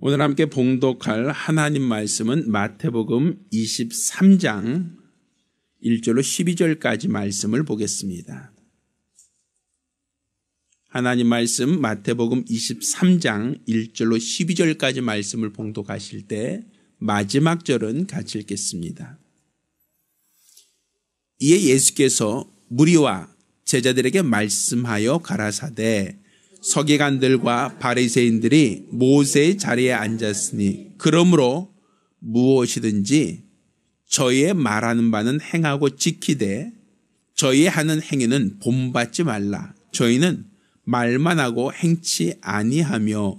오늘 함께 봉독할 하나님 말씀은 마태복음 23장 1절로 12절까지 말씀을 보겠습니다. 하나님 말씀 마태복음 23장 1절로 12절까지 말씀을 봉독하실 때 마지막 절은 같이 읽겠습니다. 이에 예수께서 무리와 제자들에게 말씀하여 가라사대 서기관들과 바리새인들이 모세의 자리에 앉았으니 그러므로 무엇이든지 저희의 말하는 바는 행하고 지키되 저희의 하는 행위는 본받지 말라. 저희는 말만 하고 행치 아니하며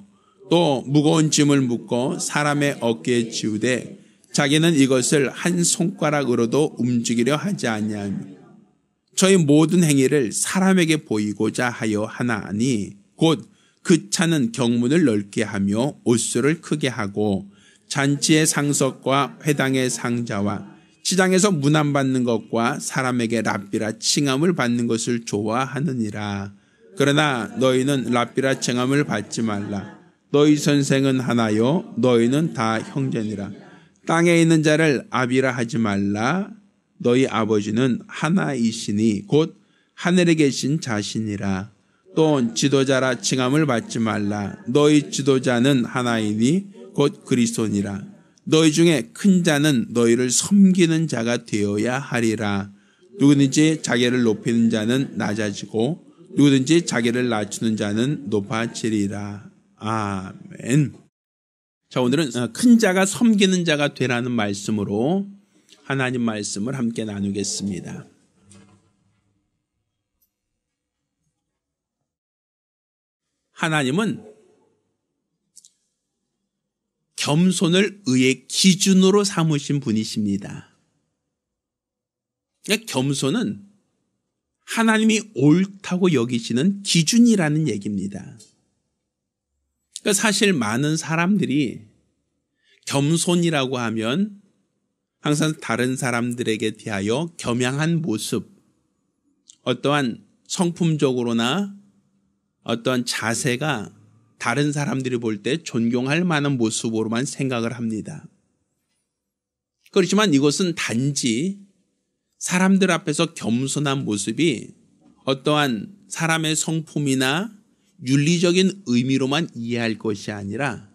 또 무거운 짐을 묶어 사람의 어깨에 지우되 자기는 이것을 한 손가락으로도 움직이려 하지 아니하며 저희 모든 행위를 사람에게 보이고자 하여 하나니 곧 그 차는 경문을 넓게 하며 옷수를 크게 하고 잔치의 상석과 회당의 상자와 시장에서 문안받는 것과 사람에게 랍비라 칭함을 받는 것을 좋아하느니라. 그러나 너희는 랍비라 칭함을 받지 말라. 너희 선생은 하나요 너희는 다 형제니라. 땅에 있는 자를 아비라 하지 말라. 너희 아버지는 하나이시니 곧 하늘에 계신 자신이라. 또 지도자라 칭함을 받지 말라. 너희 지도자는 하나이니 곧 그리스도니라. 너희 중에 큰 자는 너희를 섬기는 자가 되어야 하리라. 누구든지 자기를 높이는 자는 낮아지고 누구든지 자기를 낮추는 자는 높아지리라. 아멘. 자, 오늘은 큰 자가 섬기는 자가 되라는 말씀으로 하나님 말씀을 함께 나누겠습니다. 하나님은 겸손을 의의 기준으로 삼으신 분이십니다. 겸손은 하나님이 옳다고 여기시는 기준이라는 얘기입니다. 그러니까 사실 많은 사람들이 겸손이라고 하면 항상 다른 사람들에게 대하여 겸양한 모습, 어떠한 성품적으로나 어떠한 자세가 다른 사람들이 볼 때 존경할 만한 모습으로만 생각을 합니다. 그렇지만 이것은 단지 사람들 앞에서 겸손한 모습이 어떠한 사람의 성품이나 윤리적인 의미로만 이해할 것이 아니라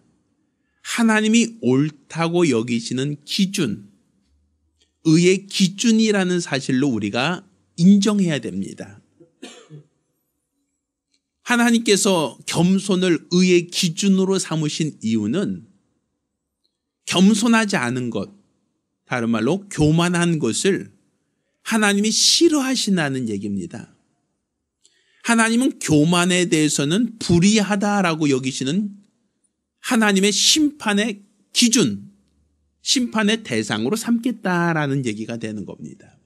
하나님이 옳다고 여기시는 기준, 의의 기준이라는 사실로 우리가 인정해야 됩니다. 하나님께서 겸손을 의의 기준으로 삼으신 이유는 겸손하지 않은 것, 다른 말로 교만한 것을 하나님이 싫어하신다는 얘기입니다. 하나님은 교만에 대해서는 불의하다라고 여기시는 하나님의 심판의 기준, 심판의 대상으로 삼겠다라는 얘기가 되는 겁니다.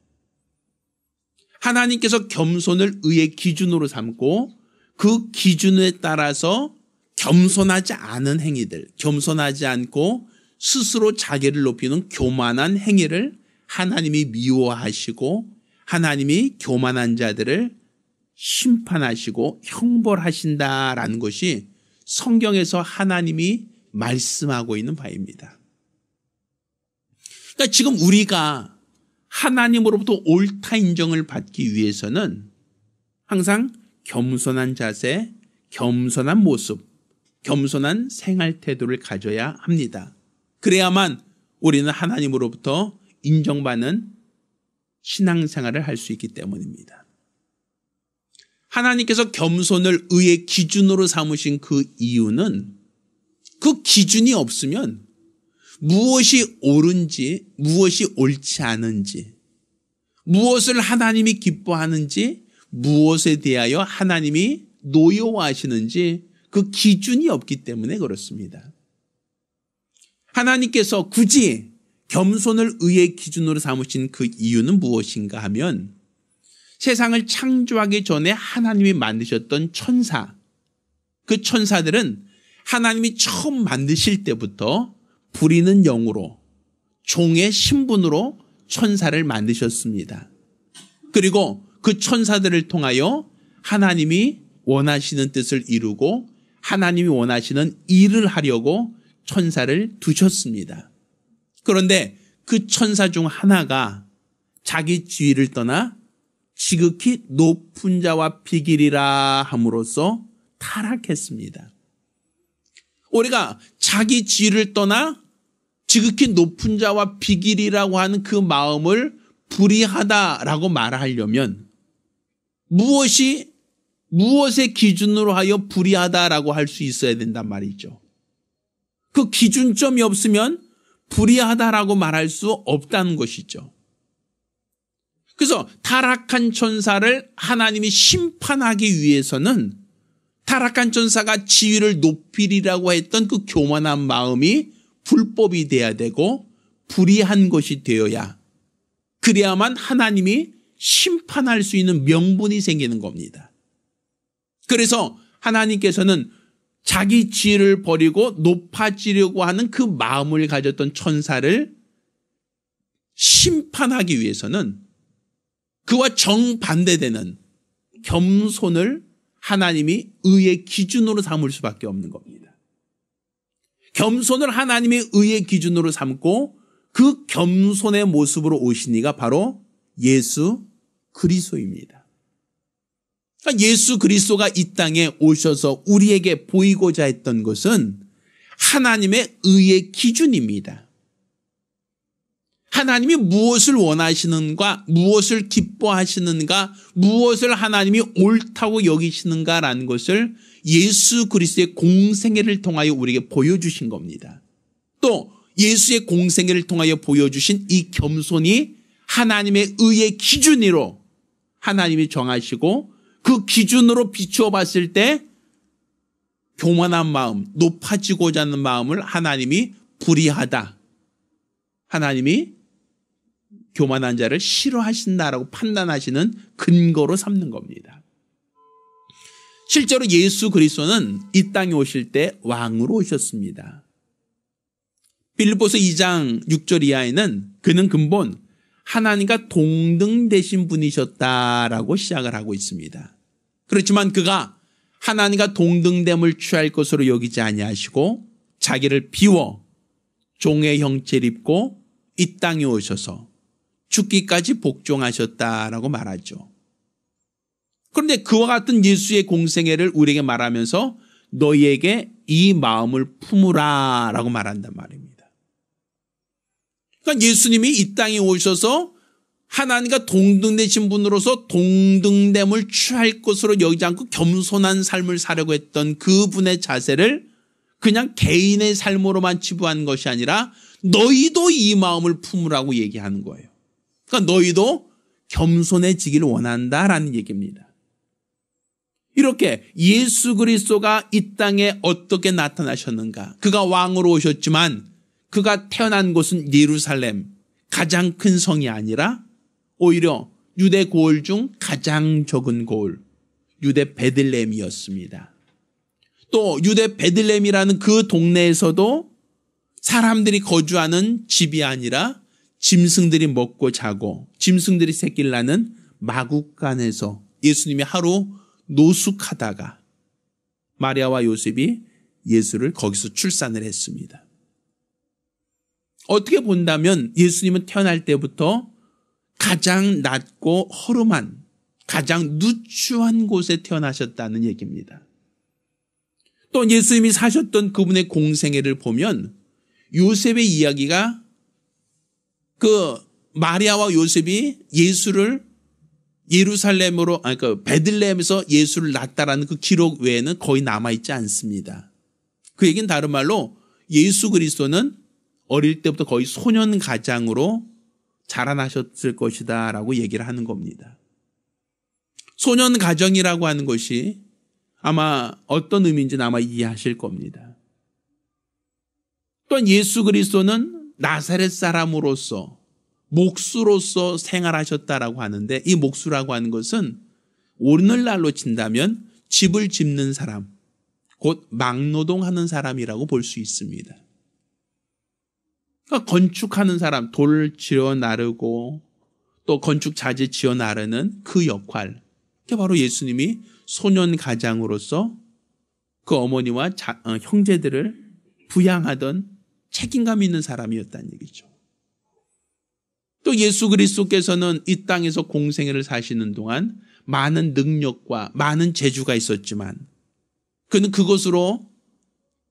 하나님께서 겸손을 의의 기준으로 삼고 그 기준에 따라서 겸손하지 않은 행위들, 겸손하지 않고 스스로 자기를 높이는 교만한 행위를 하나님이 미워하시고 하나님이 교만한 자들을 심판하시고 형벌하신다라는 것이 성경에서 하나님이 말씀하고 있는 바입니다. 그러니까 지금 우리가 하나님으로부터 옳다 인정을 받기 위해서는 항상 겸손한 자세, 겸손한 모습, 겸손한 생활 태도를 가져야 합니다. 그래야만 우리는 하나님으로부터 인정받는 신앙생활을 할 수 있기 때문입니다. 하나님께서 겸손을 의의 기준으로 삼으신 그 이유는 그 기준이 없으면 무엇이 옳은지, 무엇이 옳지 않은지, 무엇을 하나님이 기뻐하는지, 무엇에 대하여 하나님이 노여워하시는지 그 기준이 없기 때문에 그렇습니다. 하나님께서 굳이 겸손을 의의 기준으로 삼으신 그 이유는 무엇인가 하면 세상을 창조하기 전에 하나님이 만드셨던 천사, 그 천사들은 하나님이 처음 만드실 때부터 부리는 영으로 종의 신분으로 천사를 만드셨습니다. 그리고 그 천사들을 통하여 하나님이 원하시는 뜻을 이루고 하나님이 원하시는 일을 하려고 천사를 두셨습니다. 그런데 그 천사 중 하나가 자기 지위를 떠나 지극히 높은 자와 비길이라 함으로써 타락했습니다. 우리가 자기 지위를 떠나 지극히 높은 자와 비길이라고 하는 그 마음을 불의하다라고 말하려면 무엇의 기준으로 하여 불의하다라고 할 수 있어야 된단 말이죠. 그 기준점이 없으면 불의하다라고 말할 수 없다는 것이죠. 그래서 타락한 천사를 하나님이 심판하기 위해서는 타락한 천사가 지위를 높이리라고 했던 그 교만한 마음이 불법이 돼야 되고 불의한 것이 되어야 그래야만 하나님이 심판할 수 있는 명분이 생기는 겁니다. 그래서 하나님께서는 자기 지위를 버리고 높아지려고 하는 그 마음을 가졌던 천사를 심판하기 위해서는 그와 정반대되는 겸손을 하나님이 의의 기준으로 삼을 수밖에 없는 겁니다. 겸손을 하나님의 의의 기준으로 삼고 그 겸손의 모습으로 오신 이가 바로 예수 그리스도입니다. 그러니까 예수 그리스도가 이 땅에 오셔서 우리에게 보이고자 했던 것은 하나님의 의의 기준입니다. 하나님이 무엇을 원하시는가, 무엇을 기뻐하시는가, 무엇을 하나님이 옳다고 여기시는가라는 것을 예수 그리스도의 공생애를 통하여 우리에게 보여주신 겁니다. 또 예수의 공생애를 통하여 보여주신 이 겸손이 하나님의 의의 기준으로 하나님이 정하시고 그 기준으로 비추어 봤을 때 교만한 마음, 높아지고자 하는 마음을 하나님이 불의하다. 하나님이 교만한 자를 싫어하신다라고 판단하시는 근거로 삼는 겁니다. 실제로 예수 그리스도는 이 땅에 오실 때 왕으로 오셨습니다. 빌립보서 2장 6절 이하에는 그는 근본 하나님과 동등되신 분이셨다라고 시작을 하고 있습니다. 그렇지만 그가 하나님과 동등됨을 취할 것으로 여기지 아니하시고 자기를 비워 종의 형체를 입고 이 땅에 오셔서 죽기까지 복종하셨다라고 말하죠. 그런데 그와 같은 예수의 공생애를 우리에게 말하면서 너희에게 이 마음을 품으라라고 말한단 말입니다. 그러니까 예수님이 이 땅에 오셔서 하나님과 동등되신 분으로서 동등됨을 취할 것으로 여기지 않고 겸손한 삶을 살려고 했던 그분의 자세를 그냥 개인의 삶으로만 치부한 것이 아니라 너희도 이 마음을 품으라고 얘기하는 거예요. 그러니까 너희도 겸손해지기를 원한다라는 얘기입니다. 이렇게 예수 그리스도가 이 땅에 어떻게 나타나셨는가? 그가 왕으로 오셨지만 그가 태어난 곳은 예루살렘, 가장 큰 성이 아니라 오히려 유대 고을 중 가장 적은 고을, 유대 베들레헴이었습니다. 또 유대 베들레헴이라는 그 동네에서도 사람들이 거주하는 집이 아니라 짐승들이 먹고 자고 짐승들이 새끼를 낳는 마구간에서 예수님이 하루 노숙하다가 마리아와 요셉이 예수를 거기서 출산을 했습니다. 어떻게 본다면 예수님은 태어날 때부터 가장 낮고 허름한 가장 누추한 곳에 태어나셨다는 얘기입니다. 또 예수님이 사셨던 그분의 공생애를 보면 요셉의 이야기가 그 마리아와 요셉이 예수를 예루살렘으로 베들레헴에서 예수를 낳았다라는 그 기록 외에는 거의 남아있지 않습니다. 그 얘기는 다른 말로 예수 그리스도는 어릴 때부터 거의 소년 가장으로 자라나셨을 것이다 라고 얘기를 하는 겁니다. 소년 가정이라고 하는 것이 아마 어떤 의미인지는 아마 이해하실 겁니다. 또한 예수 그리스도는 나사렛 사람으로서 목수로서 생활하셨다라고 하는데 이 목수라고 하는 것은 오늘날로 친다면 집을 짓는 사람, 곧 막노동하는 사람이라고 볼 수 있습니다. 그러니까 건축하는 사람, 돌을 지어 나르고 또 건축 자재 지어 나르는 그 역할, 그게 바로 예수님이 소년 가장으로서 그 어머니와 형제들을 부양하던 책임감 있는 사람이었다는 얘기죠. 또 예수 그리스도께서는 이 땅에서 공생애를 사시는 동안 많은 능력과 많은 재주가 있었지만 그는 그것으로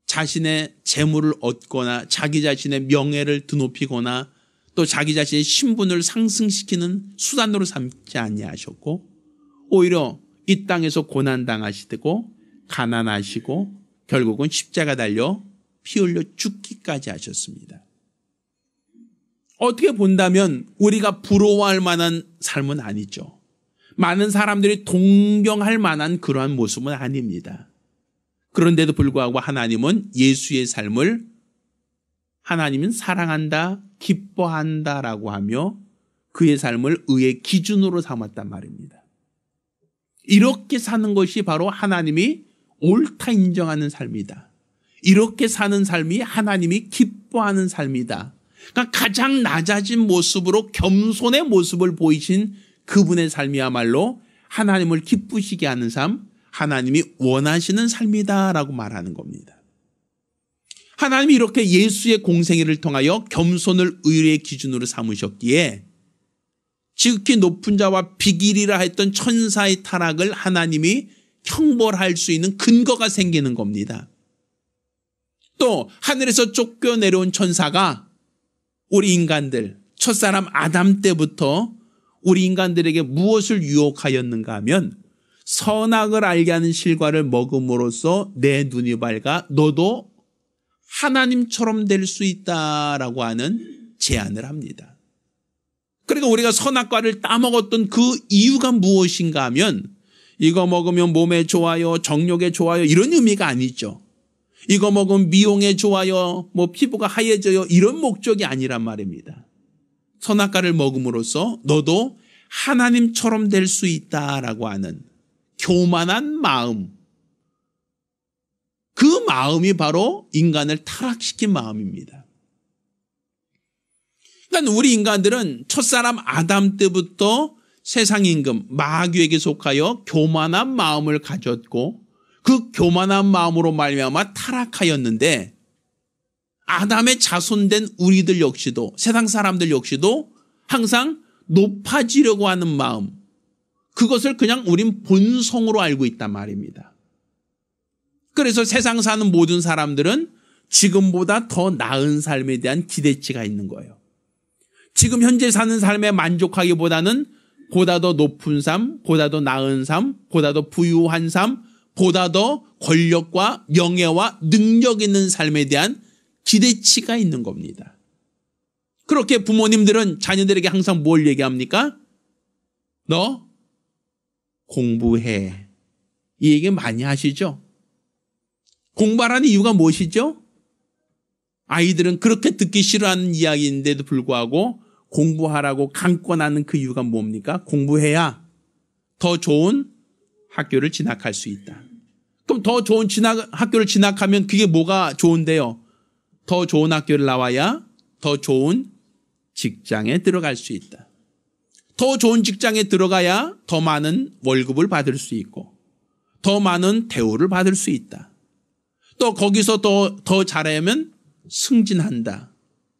자신의 재물을 얻거나 자기 자신의 명예를 드높이거나 또 자기 자신의 신분을 상승시키는 수단으로 삼지 아니하셨고 오히려 이 땅에서 고난당하시고 가난하시고 결국은 십자가 달려 피 흘려 죽기까지 하셨습니다. 어떻게 본다면 우리가 부러워할 만한 삶은 아니죠. 많은 사람들이 동경할 만한 그러한 모습은 아닙니다. 그런데도 불구하고 하나님은 예수의 삶을 하나님은 사랑한다, 기뻐한다라고 하며 그의 삶을 의의 기준으로 삼았단 말입니다. 이렇게 사는 것이 바로 하나님이 옳다 인정하는 삶이다. 이렇게 사는 삶이 하나님이 기뻐하는 삶이다. 그러니까 가장 낮아진 모습으로 겸손의 모습을 보이신 그분의 삶이야말로 하나님을 기쁘시게 하는 삶, 하나님이 원하시는 삶이다라고 말하는 겁니다. 하나님이 이렇게 예수의 공생애를 통하여 겸손을 의의 기준으로 삼으셨기에 지극히 높은 자와 비길이라 했던 천사의 타락을 하나님이 형벌할 수 있는 근거가 생기는 겁니다. 또 하늘에서 쫓겨 내려온 천사가 우리 인간들, 첫사람 아담 때부터 우리 인간들에게 무엇을 유혹하였는가 하면 선악을 알게 하는 실과를 먹음으로써 내 눈이 밝아 너도 하나님처럼 될 수 있다라고 하는 제안을 합니다. 그러니까 우리가 선악과를 따먹었던 그 이유가 무엇인가 하면 이거 먹으면 몸에 좋아요, 정력에 좋아요 이런 의미가 아니죠. 이거 먹으면 미용에 좋아요, 피부가 하얘져요 이런 목적이 아니란 말입니다. 선악과를 먹음으로써 너도 하나님처럼 될 수 있다라고 하는 교만한 마음, 그 마음이 바로 인간을 타락시킨 마음입니다. 그러니까 우리 인간들은 첫사람 아담 때부터 세상 임금 마귀에게 속하여 교만한 마음을 가졌고 그 교만한 마음으로 말미암아 타락하였는데 아담의 자손된 우리들 역시도 세상 사람들 역시도 항상 높아지려고 하는 마음 그것을 그냥 우린 본성으로 알고 있단 말입니다. 그래서 세상 사는 모든 사람들은 지금보다 더 나은 삶에 대한 기대치가 있는 거예요. 지금 현재 사는 삶에 만족하기보다는 보다 더 높은 삶, 보다 더 나은 삶, 보다 더 부유한 삶, 보다 더 권력과 명예와 능력 있는 삶에 대한 기대치가 있는 겁니다. 그렇게 부모님들은 자녀들에게 항상 뭘 얘기합니까? 너 공부해. 이 얘기 많이 하시죠? 공부하라는 이유가 무엇이죠? 아이들은 그렇게 듣기 싫어하는 이야기인데도 불구하고 공부하라고 강권하는 그 이유가 뭡니까? 공부해야 더 좋은 학교를 진학할 수 있다. 그럼 더 좋은 학교를 진학하면 그게 뭐가 좋은데요? 더 좋은 학교를 나와야 더 좋은 직장에 들어갈 수 있다. 더 좋은 직장에 들어가야 더 많은 월급을 받을 수 있고 더 많은 대우를 받을 수 있다. 또 거기서 더 잘하면 승진한다.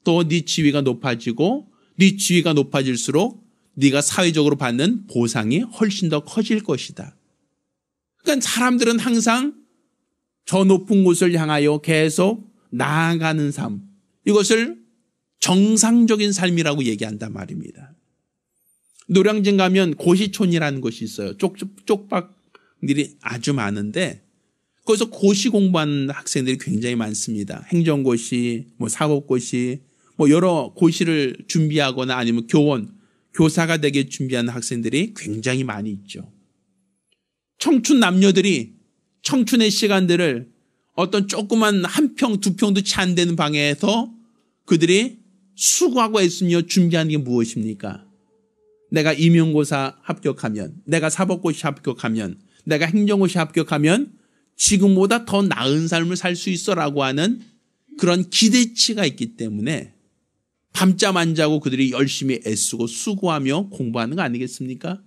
또 네 지위가 높아지고 네 지위가 높아질수록 네가 사회적으로 받는 보상이 훨씬 더 커질 것이다. 그러니까 사람들은 항상 저 높은 곳을 향하여 계속 나아가는 삶, 이것을 정상적인 삶이라고 얘기한단 말입니다. 노량진 가면 고시촌이라는 곳이 있어요. 쪽박들이 아주 많은데 거기서 고시 공부하는 학생들이 굉장히 많습니다. 행정고시, 사법고시, 여러 고시를 준비하거나 아니면 교사가 되게 준비하는 학생들이 굉장히 많이 있죠. 청춘 남녀들이 청춘의 시간들을 어떤 조그만 한 평, 두 평도 채 안 되는 방에서 그들이 수고하고 애쓰며 준비하는 게 무엇입니까? 내가 임용고사 합격하면, 내가 사법고시 합격하면, 내가 행정고시 합격하면 지금보다 더 나은 삶을 살 수 있어라고 하는 그런 기대치가 있기 때문에 밤잠 안 자고 그들이 열심히 애쓰고 수고하며 공부하는 거 아니겠습니까?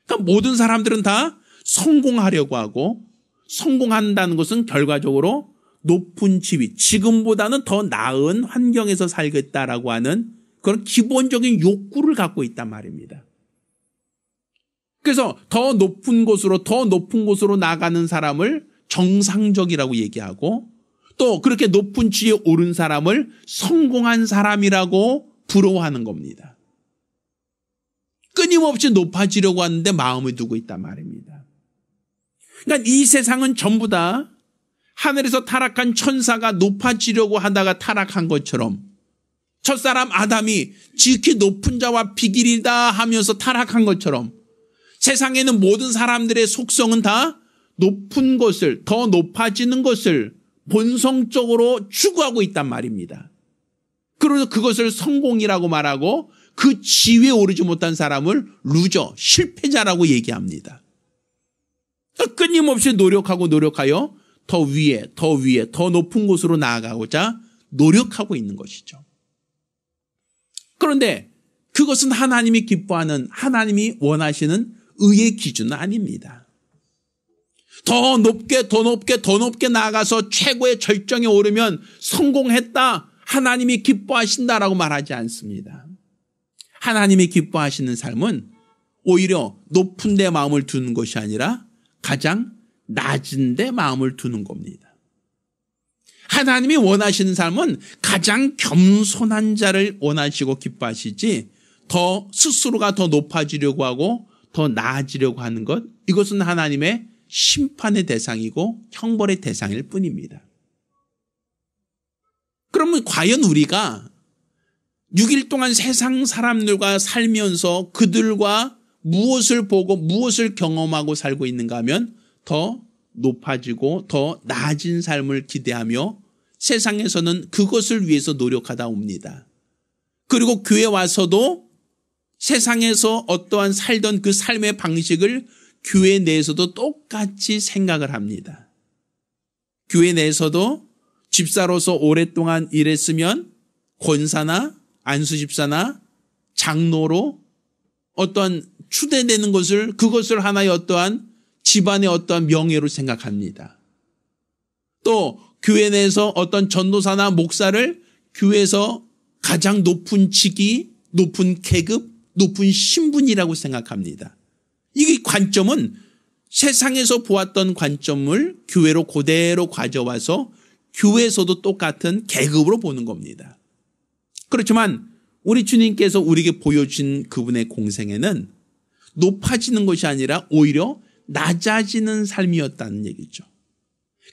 그러니까 모든 사람들은 다 성공하려고 하고 성공한다는 것은 결과적으로 높은 지위, 지금보다는 더 나은 환경에서 살겠다라고 하는 그런 기본적인 욕구를 갖고 있단 말입니다. 그래서 더 높은 곳으로 나가는 사람을 정상적이라고 얘기하고 또 그렇게 높은 지위에 오른 사람을 성공한 사람이라고 부러워하는 겁니다. 끊임없이 높아지려고 하는데 마음을 두고 있단 말입니다. 그러니까 이 세상은 전부 다 하늘에서 타락한 천사가 높아지려고 하다가 타락한 것처럼 첫사람 아담이 지극히 높은 자와 비길이다 하면서 타락한 것처럼 세상에는 모든 사람들의 속성은 다 높은 것을, 더 높아지는 것을 본성적으로 추구하고 있단 말입니다. 그래서 그것을 성공이라고 말하고 그 지위에 오르지 못한 사람을 루저, 실패자라고 얘기합니다. 끊임없이 노력하여 더 위에, 더 높은 곳으로 나아가고자 노력하고 있는 것이죠. 그런데 그것은 하나님이 기뻐하는, 하나님이 원하시는 의의 기준은 아닙니다. 더 높게 나아가서 최고의 절정에 오르면 성공했다, 하나님이 기뻐하신다라고 말하지 않습니다. 하나님이 기뻐하시는 삶은 오히려 높은 데 마음을 두는 것이 아니라 가장 낮은 데 마음을 두는 겁니다. 하나님이 원하시는 삶은 가장 겸손한 자를 원하시고 기뻐하시지 더 스스로가 더 높아지려고 하고 더 나아지려고 하는 것, 이것은 하나님의 심판의 대상이고 형벌의 대상일 뿐입니다. 그러면 과연 우리가 6일 동안 세상 사람들과 살면서 그들과 무엇을 보고 무엇을 경험하고 살고 있는가 하면 더 높아지고 더 나아진 삶을 기대하며 세상에서는 그것을 위해서 노력하다 옵니다. 그리고 교회 와서도 세상에서 어떠한 살던 그 삶의 방식을 교회 내에서도 똑같이 생각을 합니다. 교회 내에서도 집사로서 오랫동안 일했으면 권사나 안수집사나 장로로 어떠한 추대되는 것을, 그것을 하나의 어떠한 집안의 어떠한 명예로 생각합니다. 또 교회 내에서 어떤 전도사나 목사를 교회에서 가장 높은 직위, 높은 계급, 높은 신분이라고 생각합니다. 이 관점은 세상에서 보았던 관점을 교회로 그대로 가져와서 교회에서도 똑같은 계급으로 보는 겁니다. 그렇지만 우리 주님께서 우리에게 보여준 그분의 공생애는 높아지는 것이 아니라 오히려 낮아지는 삶이었다는 얘기죠.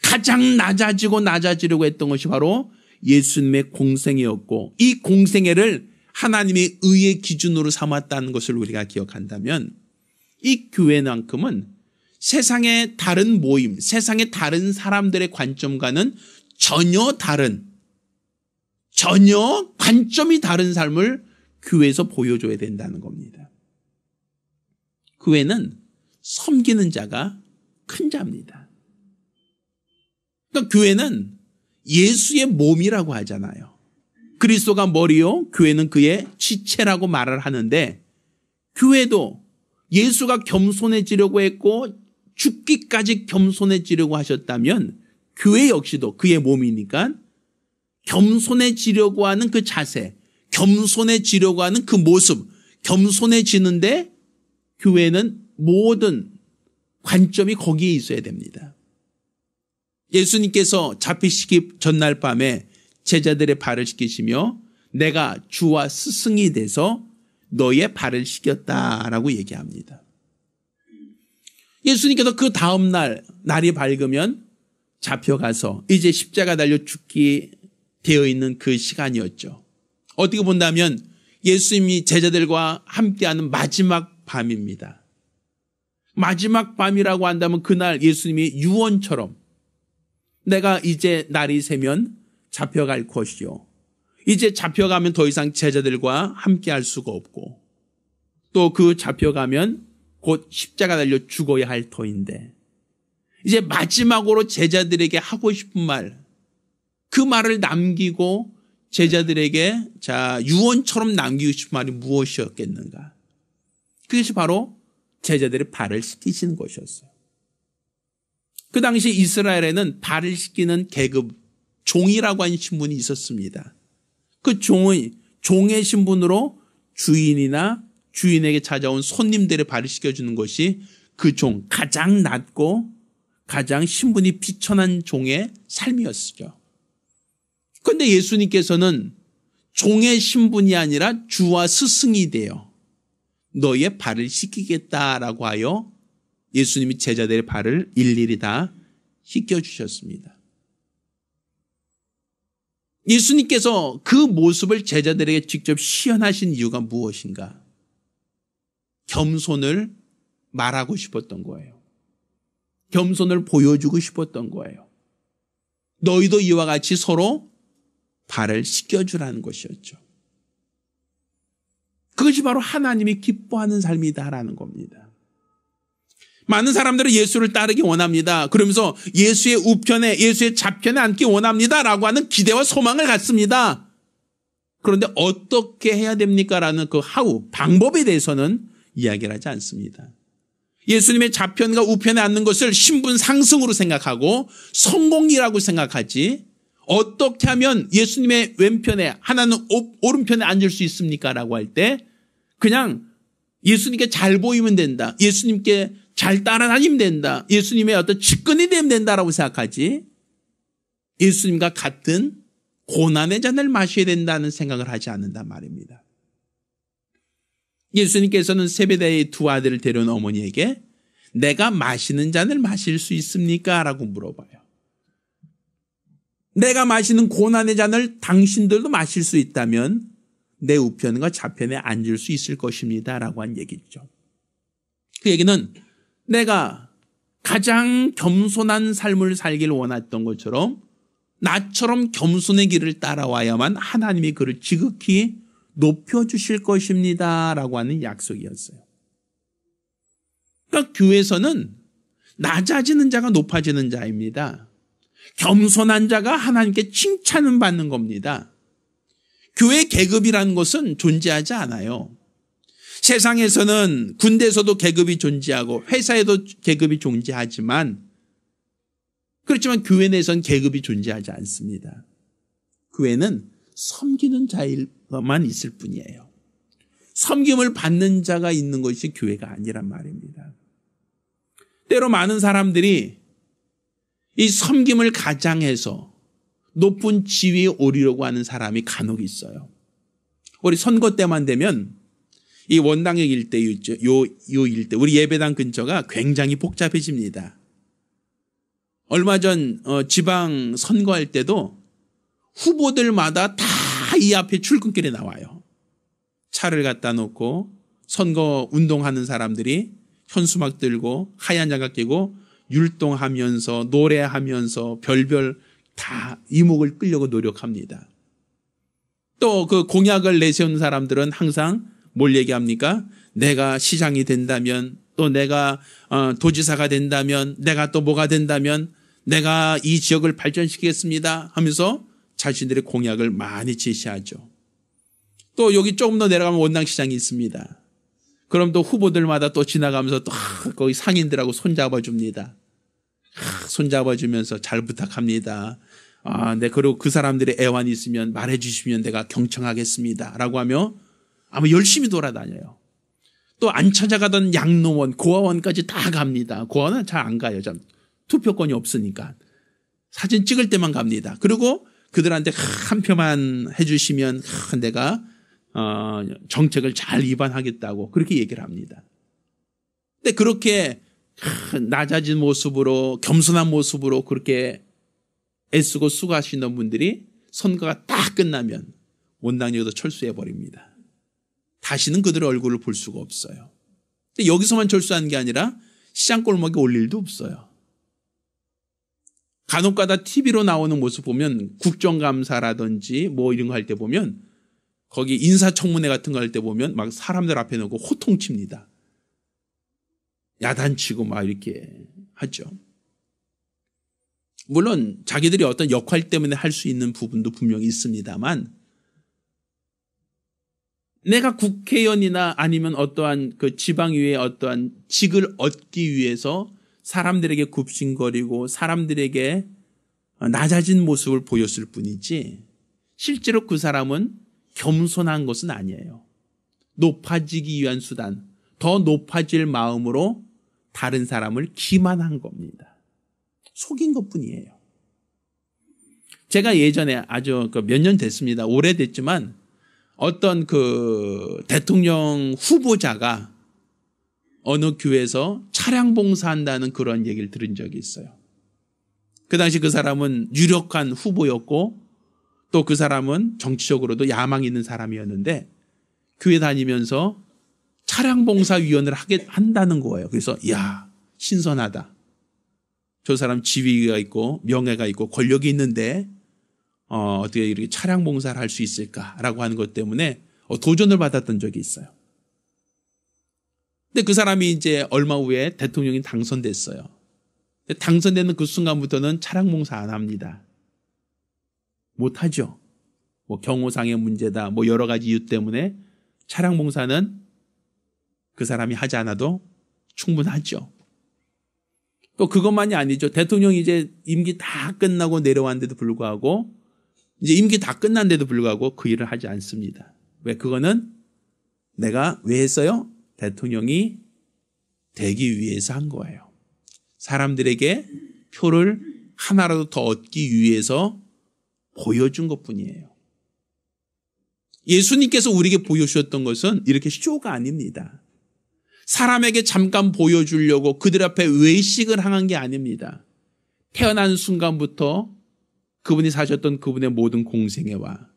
가장 낮아지려고 했던 것이 바로 예수님의 공생애였고, 이 공생애를 하나님의 의의 기준으로 삼았다는 것을 우리가 기억한다면 이 교회만큼은 세상의 다른 모임, 세상의 다른 사람들의 관점과는 전혀 관점이 다른 삶을 교회에서 보여줘야 된다는 겁니다. 교회는 섬기는 자가 큰 자입니다. 그러니까 교회는 예수의 몸이라고 하잖아요. 그리스도가 머리요, 교회는 그의 지체라고 말을 하는데, 교회도 예수가 겸손해지려고 했고 죽기까지 겸손해지려고 하셨다면 교회 역시도 그의 몸이니까 겸손해지려고 하는 그 자세, 겸손해지려고 하는 그 모습, 겸손해지는데 교회는 모든 관점이 거기에 있어야 됩니다. 예수님께서 잡히시기 전날 밤에 제자들의 발을 씻기시며 내가 주와 스승이 돼서 너의 발을 씻겼다라고 얘기합니다. 예수님께서 그 다음 날이 밝으면 잡혀가서 이제 십자가 달려 죽기 되어 있는 그 시간이었죠. 어떻게 본다면 예수님이 제자들과 함께하는 마지막 밤입니다. 마지막 밤이라고 한다면 그날 예수님이 유언처럼 내가 이제 날이 새면 잡혀갈 것이요. 이제 잡혀가면 더 이상 제자들과 함께할 수가 없고 또 그 잡혀가면 곧 십자가 달려 죽어야 할 터인데 이제 마지막으로 제자들에게 하고 싶은 말, 그 말을 남기고 제자들에게 유언처럼 남기고 싶은 말이 무엇이었겠는가? 그것이 바로 제자들의 발을 씻기시는 것이었어요. 그 당시 이스라엘에는 발을 씻기는 계급, 종이라고 하는 신분이 있었습니다. 그 종의 신분으로 주인이나 주인에게 찾아온 손님들의 발을 씻겨주는 것이 그 종, 가장 낮고 가장 신분이 비천한 종의 삶이었죠. 그런데 예수님께서는 종의 신분이 아니라 주와 스승이 되어 너의 발을 씻기겠다라고 하여 예수님이 제자들의 발을 일일이 다 씻겨주셨습니다. 예수님께서 그 모습을 제자들에게 직접 시연하신 이유가 무엇인가? 겸손을 말하고 싶었던 거예요. 겸손을 보여주고 싶었던 거예요. 너희도 이와 같이 서로 발을 씻겨주라는 것이었죠. 그것이 바로 하나님이 기뻐하는 삶이다라는 겁니다. 많은 사람들은 예수를 따르기 원합니다. 그러면서 예수의 우편에, 예수의 좌편에 앉기 원합니다라고 하는 기대와 소망을 갖습니다. 그런데 어떻게 해야 됩니까? 라는 그 방법에 대해서는 이야기를 하지 않습니다. 예수님의 좌편과 우편에 앉는 것을 신분 상승으로 생각하고 성공이라고 생각하지, 어떻게 하면 예수님의 왼편에, 하나는 오른편에 앉을 수 있습니까? 라고 할 때 그냥 예수님께 잘 보이면 된다, 예수님께 잘 따라다니면 된다, 예수님의 어떤 측근이 되면 된다라고 생각하지, 예수님과 같은 고난의 잔을 마셔야 된다는 생각을 하지 않는단 말입니다. 예수님께서는 세베대의 두 아들을 데려온 어머니에게 내가 마시는 잔을 마실 수 있습니까? 라고 물어봐요. 내가 마시는 고난의 잔을 당신들도 마실 수 있다면 내 우편과 좌편에 앉을 수 있을 것입니다. 라고 한 얘기죠. 그 얘기는 내가 가장 겸손한 삶을 살기를 원했던 것처럼 나처럼 겸손의 길을 따라와야만 하나님이 그를 지극히 높여주실 것입니다. 라고 하는 약속이었어요. 그러니까 교회에서는 낮아지는 자가 높아지는 자입니다. 겸손한 자가 하나님께 칭찬을 받는 겁니다. 교회 계급이라는 것은 존재하지 않아요. 세상에서는 군대에서도 계급이 존재하고 회사에도 계급이 존재하지만, 그렇지만 교회 내에서는 계급이 존재하지 않습니다. 교회는 섬기는 자만 있을 뿐이에요. 섬김을 받는 자가 있는 것이 교회가 아니란 말입니다. 때로 많은 사람들이 이 섬김을 가장해서 높은 지위에 오르려고 하는 사람이 간혹 있어요. 우리 선거 때만 되면 이 원당역 일대 있죠. 요 일대, 우리 예배당 근처가 굉장히 복잡해집니다. 얼마 전 지방 선거할 때도 후보들마다 다 이 앞에 출근길에 나와요. 차를 갖다 놓고 선거 운동하는 사람들이 현수막 들고 하얀 장갑 끼고 율동하면서 노래하면서 별별 다 이목을 끌려고 노력합니다. 또 그 공약을 내세우는 사람들은 항상 뭘 얘기합니까? 내가 시장이 된다면, 또 내가 도지사가 된다면, 내가 또 뭐가 된다면 내가 이 지역을 발전시키겠습니다 하면서 자신들의 공약을 많이 제시하죠. 또 여기 조금 더 내려가면 원당시장이 있습니다. 그럼 또 후보들마다 또 지나가면서 또 거기 상인들하고 손잡아줍니다. 손잡아주면서 잘 부탁합니다. 네, 그리고 그 사람들의 애환이 있으면 말해 주시면 내가 경청하겠습니다. 라고 하며 아마 열심히 돌아다녀요. 또 안 찾아가던 양로원, 고아원까지 다 갑니다. 고아원은 잘 안 가요. 투표권이 없으니까. 사진 찍을 때만 갑니다. 그리고 그들한테 한 표만 해주시면 내가 정책을 잘 위반하겠다고 그렇게 얘기를 합니다. 근데 그렇게 낮아진 모습으로, 겸손한 모습으로 그렇게 애쓰고 수고하시는 분들이 선거가 딱 끝나면 원당역에도 철수해버립니다. 다시는 그들의 얼굴을 볼 수가 없어요. 근데 여기서만 철수하는 게 아니라 시장골목에 올 일도 없어요. 간혹가다 TV로 나오는 모습 보면 국정감사라든지 뭐 이런 거 할 때 보면 거기 인사청문회 같은 거 할 때 보면 막 사람들 앞에 놓고 호통칩니다. 야단치고 막 이렇게 하죠. 물론 자기들이 어떤 역할 때문에 할 수 있는 부분도 분명히 있습니다만, 내가 국회의원이나 아니면 어떠한 그 지방의회의 어떠한 직을 얻기 위해서 사람들에게 굽신거리고 사람들에게 낮아진 모습을 보였을 뿐이지 실제로 그 사람은 겸손한 것은 아니에요. 높아지기 위한 수단, 더 높아질 마음으로 다른 사람을 기만한 겁니다. 속인 것뿐이에요. 제가 예전에 아주 몇 년 됐습니다. 오래됐지만 어떤 그 대통령 후보자가 어느 교회에서 차량 봉사한다는 그런 얘기를 들은 적이 있어요. 그 당시 그 사람은 유력한 후보였고 또 그 사람은 정치적으로도 야망 있는 사람이었는데 교회 다니면서 차량 봉사위원을 한다는 거예요. 그래서 이야, 신선하다. 저 사람 지위가 있고 명예가 있고 권력이 있는데 어떻게 이렇게 차량 봉사를 할 수 있을까라고 하는 것 때문에 도전을 받았던 적이 있어요. 근데 그 사람이 이제 얼마 후에 대통령이 당선됐어요. 당선되는 그 순간부터는 차량 봉사 안 합니다. 못하죠. 뭐 경호상의 문제다, 뭐 여러 가지 이유 때문에 차량 봉사는 그 사람이 하지 않아도 충분하죠. 또 그것만이 아니죠. 대통령이 이제 임기 다 끝나고 내려왔는데도 불구하고 이제 임기 다 끝난데도 불구하고 그 일을 하지 않습니다. 왜? 그거는 내가 왜 했어요? 대통령이 되기 위해서 한 거예요. 사람들에게 표를 하나라도 더 얻기 위해서 보여준 것뿐이에요. 예수님께서 우리에게 보여주셨던 것은 이렇게 쇼가 아닙니다. 사람에게 잠깐 보여주려고 그들 앞에 외식을 행한 게 아닙니다. 태어난 순간부터 그분이 사셨던 그분의 모든 공생애와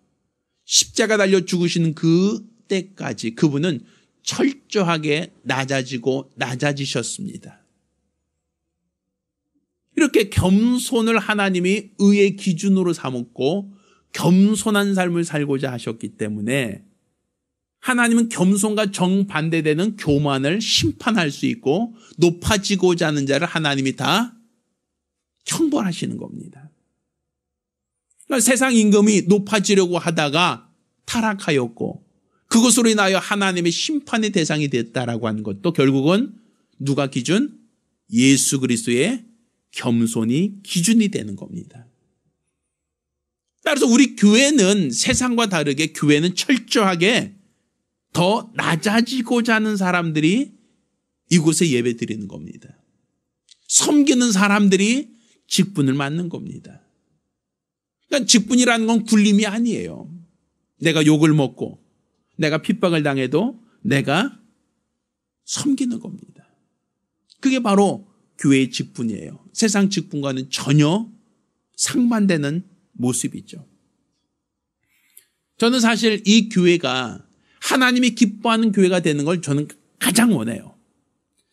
십자가 달려 죽으시는 그 때까지 그분은 철저하게 낮아지고 낮아지셨습니다. 이렇게 겸손을 하나님이 의의 기준으로 삼았고 겸손한 삶을 살고자 하셨기 때문에 하나님은 겸손과 정반대되는 교만을 심판할 수 있고 높아지고자 하는 자를 하나님이 다 형벌하시는 겁니다. 그러니까 세상 임금이 높아지려고 하다가 타락하였고 그것으로 인하여 하나님의 심판의 대상이 됐다라고 하는 것도 결국은 누가 기준? 예수 그리스도의 겸손이 기준이 되는 겁니다. 따라서 우리 교회는 세상과 다르게 교회는 철저하게 더 낮아지고자 하는 사람들이 이곳에 예배 드리는 겁니다. 섬기는 사람들이 직분을 맡는 겁니다. 그러니까 직분이라는 건 굴림이 아니에요. 내가 욕을 먹고 내가 핍박을 당해도 내가 섬기는 겁니다. 그게 바로 교회의 직분이에요. 세상 직분과는 전혀 상반되는 모습이죠. 저는 사실 이 교회가 하나님이 기뻐하는 교회가 되는 걸 저는 가장 원해요.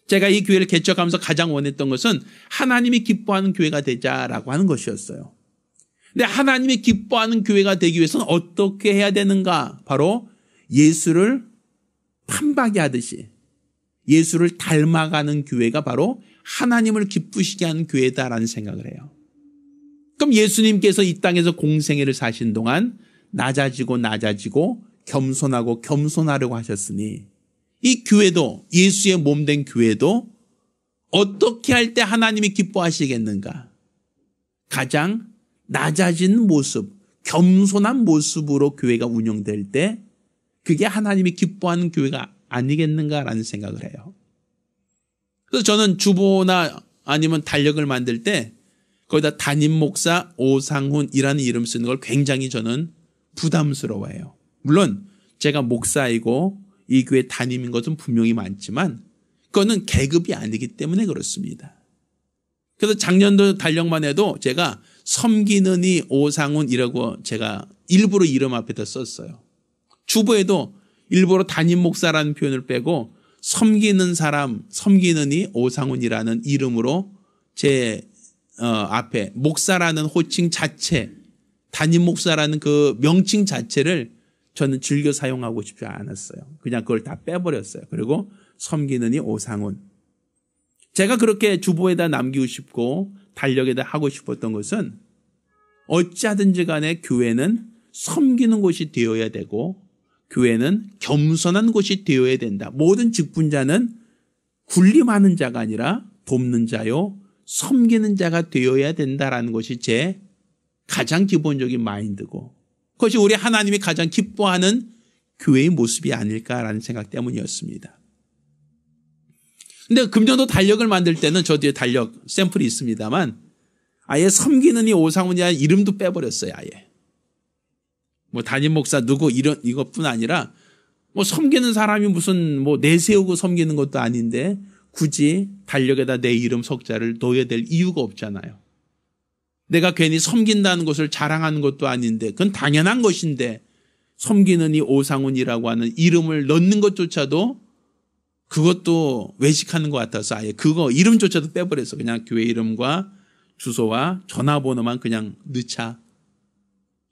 제가 이 교회를 개척하면서 가장 원했던 것은 하나님이 기뻐하는 교회가 되자라고 하는 것이었어요. 근데 하나님이 기뻐하는 교회가 되기 위해서는 어떻게 해야 되는가? 바로 예수를 판박이 하듯이 예수를 닮아가는 교회가 바로 하나님을 기쁘시게 하는 교회다라는 생각을 해요. 그럼 예수님께서 이 땅에서 공생애를 사신 동안 낮아지고 낮아지고 겸손하고 겸손하려고 하셨으니 이 교회도 예수의 몸된 교회도 어떻게 할 때 하나님이 기뻐하시겠는가? 가장 낮아진 모습, 겸손한 모습으로 교회가 운영될 때 그게 하나님이 기뻐하는 교회가 아니겠는가라는 생각을 해요. 그래서 저는 주보나 아니면 달력을 만들 때 거기다 담임 목사 오상훈이라는 이름 쓰는 걸 굉장히 저는 부담스러워해요. 물론 제가 목사이고 이 교회 담임인 것은 분명히 많지만 그거는 계급이 아니기 때문에 그렇습니다. 그래서 작년도 달력만 해도 제가 섬기는 이 오상훈이라고 제가 일부러 이름 앞에다 썼어요. 주보에도 일부러 담임 목사라는 표현을 빼고 섬기는 사람, 섬기는 이 오상훈이라는 이름으로 제 앞에 목사라는 호칭 자체, 담임 목사라는 그 명칭 자체를 저는 즐겨 사용하고 싶지 않았어요. 그냥 그걸 다 빼버렸어요. 그리고 섬기는 이 오상훈. 제가 그렇게 주보에다 남기고 싶고 달력에다 하고 싶었던 것은 어찌하든지 간에 교회는 섬기는 곳이 되어야 되고 교회는 겸손한 곳이 되어야 된다. 모든 직분자는 군림하는 자가 아니라 돕는 자요, 섬기는 자가 되어야 된다라는 것이 제 가장 기본적인 마인드고 그것이 우리 하나님이 가장 기뻐하는 교회의 모습이 아닐까라는 생각 때문이었습니다. 근데 금전도 달력을 만들 때는 저 뒤에 달력 샘플이 있습니다만 아예 섬기는 이 오상훈이라는 이름도 빼버렸어요. 아예. 뭐 담임 목사 누구 이것뿐 아니라 뭐 섬기는 사람이 무슨 뭐 내세우고 섬기는 것도 아닌데 굳이 달력에다 내 이름 석자를 넣어야 될 이유가 없잖아요. 내가 괜히 섬긴다는 것을 자랑하는 것도 아닌데 그건 당연한 것인데 섬기는 이 오상훈이라고 하는 이름을 넣는 것조차도 그것도 외식하는 것 같아서 아예 그거 이름조차도 빼버려서 그냥 교회 이름과 주소와 전화번호만 그냥 넣자.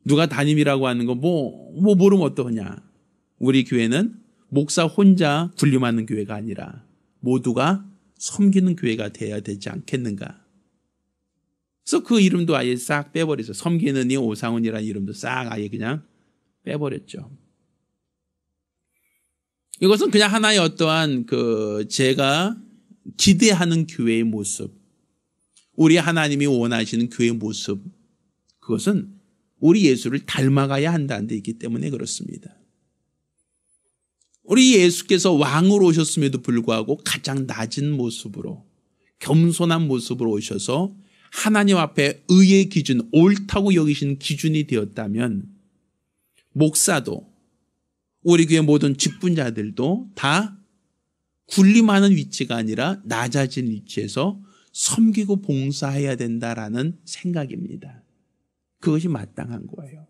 누가 담임이라고 하는 거 뭐 모르면 어떠냐. 우리 교회는 목사 혼자 군림하는 교회가 아니라 모두가 섬기는 교회가 되어야 되지 않겠는가. 그래서 그 이름도 아예 싹 빼버려서 섬기는 이 오상훈이라는 이름도 싹 아예 그냥 빼버렸죠. 이것은 그냥 하나의 어떠한 제가 기대하는 교회의 모습, 우리 하나님이 원하시는 교회의 모습, 그것은 우리 예수를 닮아가야 한다는 데 있기 때문에 그렇습니다. 우리 예수께서 왕으로 오셨음에도 불구하고 가장 낮은 모습으로 겸손한 모습으로 오셔서 하나님 앞에 의의 기준, 옳다고 여기신 기준이 되었다면 목사도 우리 교회 모든 직분자들도 다 군림하는 위치가 아니라 낮아진 위치에서 섬기고 봉사해야 된다라는 생각입니다. 그것이 마땅한 거예요.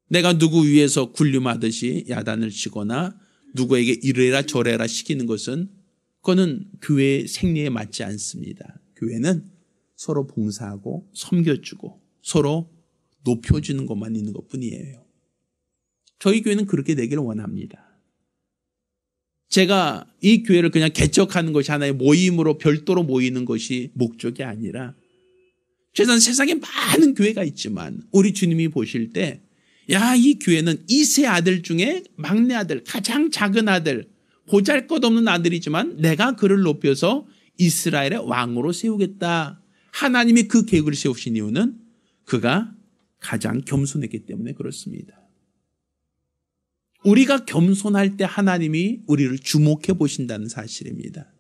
내가 누구 위에서 군림하듯이 야단을 치거나 누구에게 이래라 저래라 시키는 것은 그거는 교회의 생리에 맞지 않습니다. 교회는 서로 봉사하고 섬겨주고 서로 높여주는 것만 있는 것뿐이에요. 저희 교회는 그렇게 되기를 원합니다. 제가 이 교회를 그냥 개척하는 것이 하나의 모임으로 별도로 모이는 것이 목적이 아니라 최소한 세상에 많은 교회가 있지만 우리 주님이 보실 때 야, 이 교회는 이세 아들 중에 막내 아들, 가장 작은 아들, 보잘것없는 아들이지만 내가 그를 높여서 이스라엘의 왕으로 세우겠다. 하나님이 그 계획을 세우신 이유는 그가 가장 겸손했기 때문에 그렇습니다. 우리가 겸손할 때 하나님이 우리를 주목해 보신다는 사실입니다.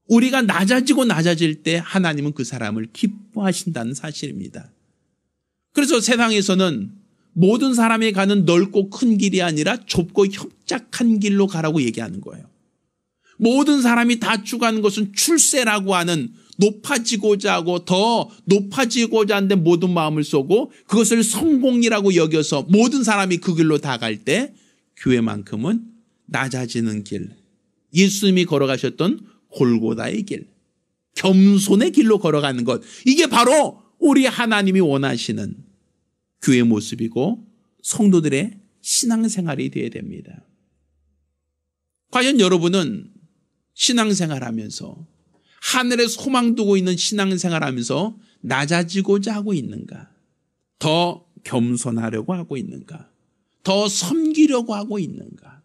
우리가 낮아지고 낮아질 때 하나님은 그 사람을 기뻐하신다는 사실입니다. 그래서 세상에서는 모든 사람이 가는 넓고 큰 길이 아니라 좁고 협착한 길로 가라고 얘기하는 거예요. 모든 사람이 다 추구하는 것은 출세라고 하는 높아지고자 하고 더 높아지고자 하는데 모든 마음을 쏘고 그것을 성공이라고 여겨서 모든 사람이 그 길로 다 갈 때 교회만큼은 낮아지는 길, 예수님이 걸어가셨던 골고다의 길, 겸손의 길로 걸어가는 것, 이게 바로 우리 하나님이 원하시는 교회의 모습이고 성도들의 신앙생활이 되어야 됩니다. 과연 여러분은 신앙생활하면서 하늘에 소망 두고 있는 신앙생활하면서 낮아지고자 하고 있는가? 더 겸손하려고 하고 있는가? 더 섬기려고 하고 있는가?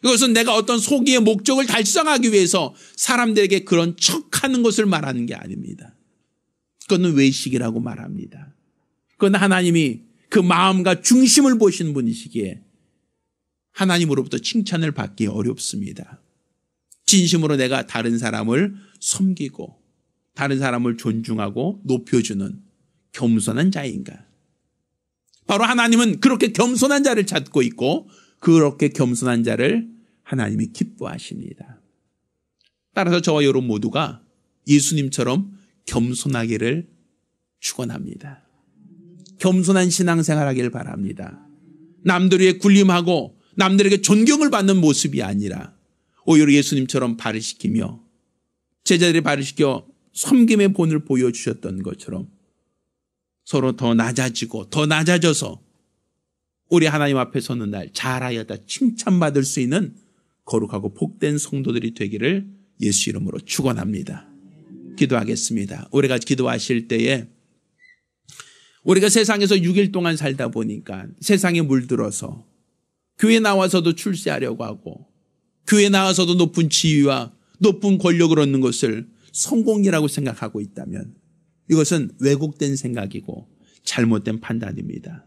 이것은 내가 어떤 소기의 목적을 달성하기 위해서 사람들에게 그런 척하는 것을 말하는 게 아닙니다. 그것은 외식이라고 말합니다. 그건 하나님이 그 마음과 중심을 보시는 분이시기에 하나님으로부터 칭찬을 받기 어렵습니다. 진심으로 내가 다른 사람을 섬기고 다른 사람을 존중하고 높여주는 겸손한 자인가? 바로 하나님은 그렇게 겸손한 자를 찾고 있고 그렇게 겸손한 자를 하나님이 기뻐하십니다. 따라서 저와 여러분 모두가 예수님처럼 겸손하기를 축원합니다. 겸손한 신앙생활하기를 바랍니다. 남들 위해 군림하고 남들에게 존경을 받는 모습이 아니라 오히려 예수님처럼 발을 시키며 제자들이 발을 시켜 섬김의 본을 보여주셨던 것처럼 서로 더 낮아지고 더 낮아져서 우리 하나님 앞에 서는 날 잘하였다 칭찬받을 수 있는 거룩하고 복된 성도들이 되기를 예수 이름으로 축원합니다. 기도하겠습니다. 우리가 기도하실 때에 우리가 세상에서 6일 동안 살다 보니까 세상에 물들어서 교회 나와서도 출세하려고 하고 교회 나와서도 높은 지위와 높은 권력을 얻는 것을 성공이라고 생각하고 있다면 이것은 왜곡된 생각이고 잘못된 판단입니다.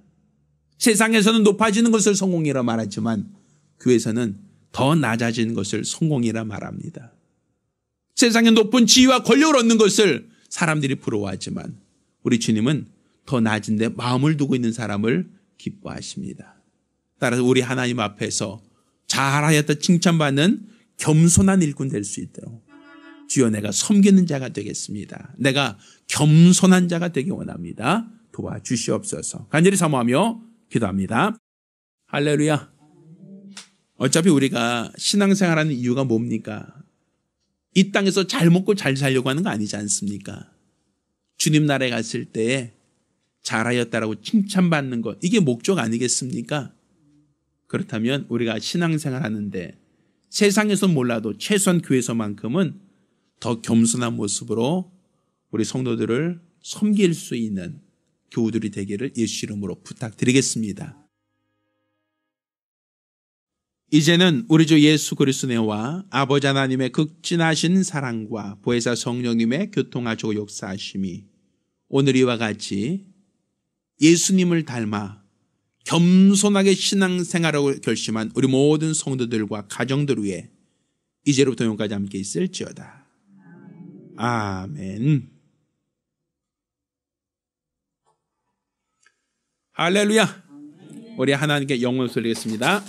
세상에서는 높아지는 것을 성공이라 말하지만 교회에서는 더 낮아지는 것을 성공이라 말합니다. 세상에 높은 지위와 권력을 얻는 것을 사람들이 부러워하지만 우리 주님은 더 낮은 데 마음을 두고 있는 사람을 기뻐하십니다. 따라서 우리 하나님 앞에서 잘하였다 칭찬받는 겸손한 일꾼 될 수 있도록 주여 내가 섬기는 자가 되겠습니다. 내가 겸손한 자가 되기 원합니다. 도와주시옵소서. 간절히 사모하며 기도합니다. 할렐루야. 어차피 우리가 신앙생활하는 이유가 뭡니까? 이 땅에서 잘 먹고 잘 살려고 하는 거 아니지 않습니까? 주님 나라에 갔을 때에 잘하였다라고 칭찬받는 것, 이게 목적 아니겠습니까? 그렇다면 우리가 신앙생활하는데 세상에서 몰라도 최소한 교회에서만큼은 더 겸손한 모습으로 우리 성도들을 섬길 수 있는 교우들이 되기를 예수 이름으로 부탁드리겠습니다. 이제는 우리 주 예수 그리스도와 아버지 하나님의 극진하신 사랑과 보혜사 성령님의 교통하시고 역사하심이 오늘 이와 같이 예수님을 닮아 겸손하게 신앙생활을 결심한 우리 모든 성도들과 가정들 위해 이제로부터 영원까지 함께 있을지어다. 아멘. 할렐루야. 우리 하나님께 영광을 돌리겠습니다.